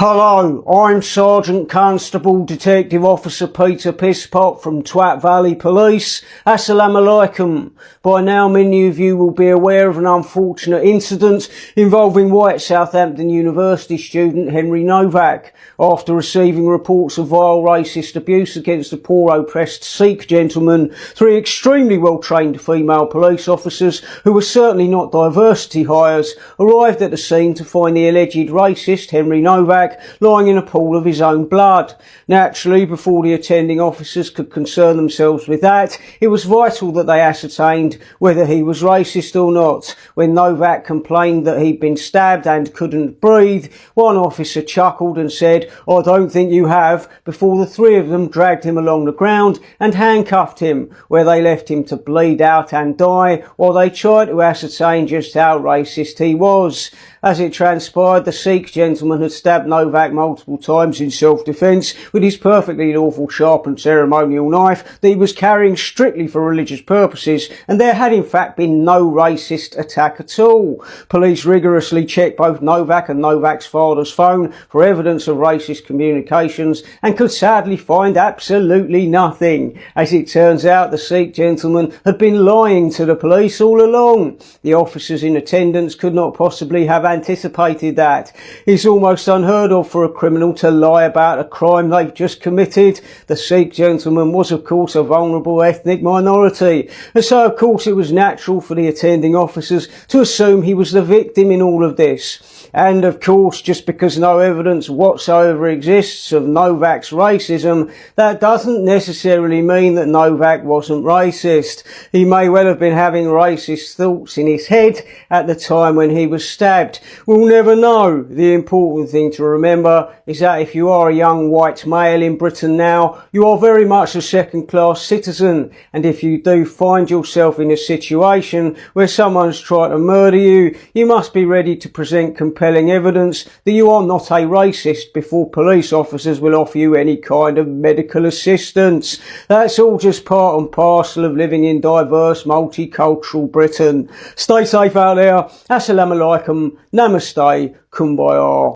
Hello, I'm Sergeant Constable Detective Officer Peter Pisspot from Twat Valley Police. Assalamu alaikum. By now many of you will be aware of an unfortunate incident involving white Southampton University student Henry Nowak. After receiving reports of vile racist abuse against a poor oppressed Sikh gentleman, three extremely well trained female police officers, who were certainly not diversity hires, arrived at the scene to find the alleged racist Henry Nowak lying in a pool of his own blood. Naturally, before the attending officers could concern themselves with that, it was vital that they ascertained whether he was racist or not. When Nowak complained that he'd been stabbed and couldn't breathe, one officer chuckled and said, "I don't think you have," before the three of them dragged him along the ground and handcuffed him, where they left him to bleed out and die while they tried to ascertain just how racist he was. As it transpired, the Sikh gentleman had stabbed Nowak multiple times in self-defence with his perfectly lawful sharpened ceremonial knife that he was carrying strictly for religious purposes, and there had in fact been no racist attack at all. Police rigorously checked both Nowak and Nowak's father's phone for evidence of racist communications and could sadly find absolutely nothing. As it turns out, the Sikh gentleman had been lying to the police all along. The officers in attendance could not possibly have anticipated that. It's almost unheard of for a criminal to lie about a crime they've just committed. The Sikh gentleman was of course a vulnerable ethnic minority, and so of course it was natural for the attending officers to assume he was the victim in all of this. And of course, just because no evidence whatsoever exists of Nowak's racism, that doesn't necessarily mean that Nowak wasn't racist. He may well have been having racist thoughts in his head at the time when he was stabbed. We'll never know. The important thing to remember is that if you are a young white male in Britain now, you are very much a second-class citizen. And if you do find yourself in a situation where someone's tried to murder you, you must be ready to present compelling evidence that you are not a racist before police officers will offer you any kind of medical assistance. That's all just part and parcel of living in diverse, multicultural Britain. Stay safe out there. Assalamu alaikum. Namaste. Kumbaya.